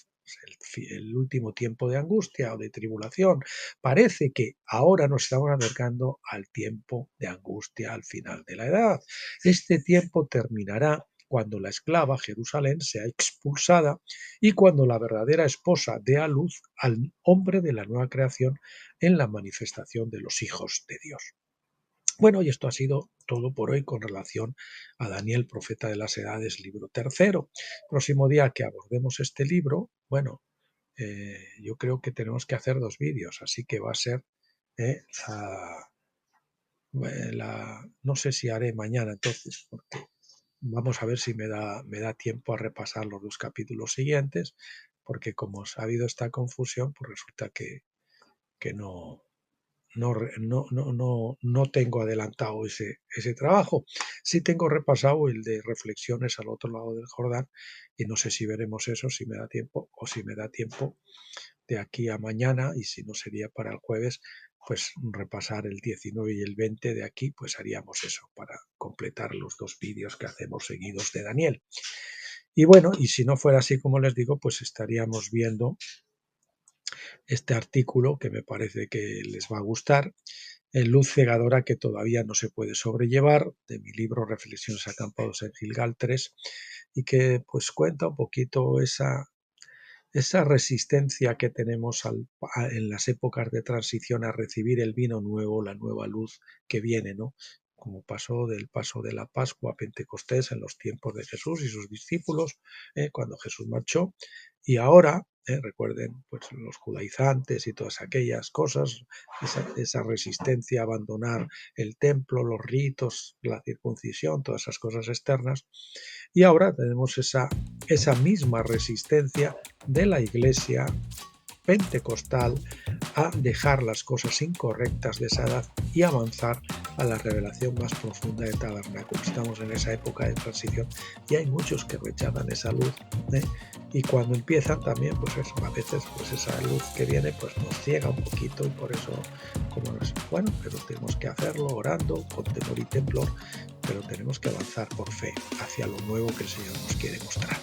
el último tiempo de angustia o de tribulación. Parece que ahora nos estamos acercando al tiempo de angustia, al final de la edad. Este tiempo terminará cuando la esclava Jerusalén sea expulsada y cuando la verdadera esposa dé a luz al hombre de la nueva creación en la manifestación de los hijos de Dios. Bueno, y esto ha sido todo por hoy con relación a Daniel, profeta de las edades, libro tercero. Próximo día que abordemos este libro, bueno, yo creo que tenemos que hacer 2 vídeos, así que va a ser no sé si haré mañana entonces, porque vamos a ver si me da tiempo a repasar los 2 capítulos siguientes, porque como ha habido esta confusión, pues resulta que no tengo adelantado ese trabajo. Sí tengo repasado el de reflexiones al otro lado del Jordán y no sé si veremos eso, si me da tiempo o si me da tiempo de aquí a mañana, y si no sería para el jueves, pues repasar el 19 y el 20 de aquí, pues haríamos eso para completar los 2 vídeos que hacemos seguidos de Daniel. Y bueno, y si no fuera así como les digo, pues estaríamos viendo este artículo que me parece que les va a gustar, Luz cegadora que todavía no se puede sobrellevar, de mi libro Reflexiones acampados en Gilgal 3, y que pues cuenta un poquito esa resistencia que tenemos en las épocas de transición a recibir el vino nuevo, la nueva luz que viene, ¿no? Como pasó del paso de la Pascua a Pentecostés en los tiempos de Jesús y sus discípulos, cuando Jesús marchó, y ahora, recuerden, pues los judaizantes y todas aquellas cosas, esa resistencia a abandonar el templo, los ritos, la circuncisión, todas esas cosas externas, y ahora tenemos esa misma resistencia de la Iglesia pentecostal a dejar las cosas incorrectas de esa edad y avanzar a la revelación más profunda de tabernáculo. Estamos en esa época de transición y hay muchos que rechazan esa luz, y cuando empiezan también, pues a veces pues esa luz que viene pues nos ciega un poquito, y por eso, bueno, pero tenemos que hacerlo orando con temor y temblor, pero tenemos que avanzar por fe hacia lo nuevo que el Señor nos quiere mostrar.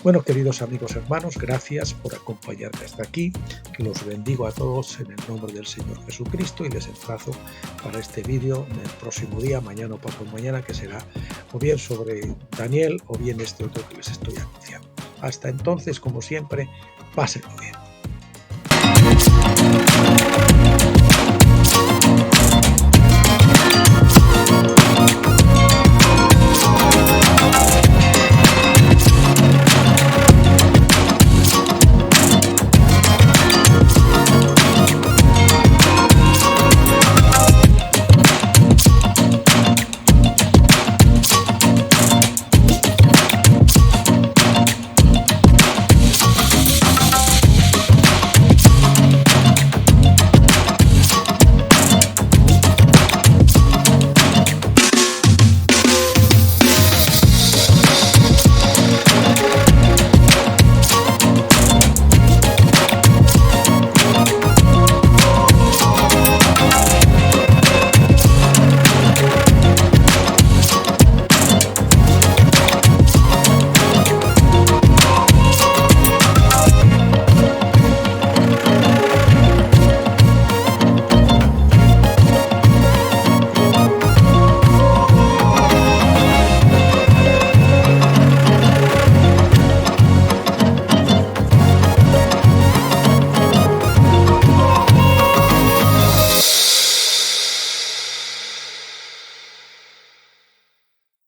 Bueno, queridos amigos hermanos, gracias por acompañarme hasta aquí. Los bendigo a todos en el nombre del Señor Jesucristo y les emplazo para este vídeo el próximo día, mañana o pasado mañana, que será o bien sobre Daniel o bien este otro que les estoy anunciando. Hasta entonces, como siempre, pásenlo bien.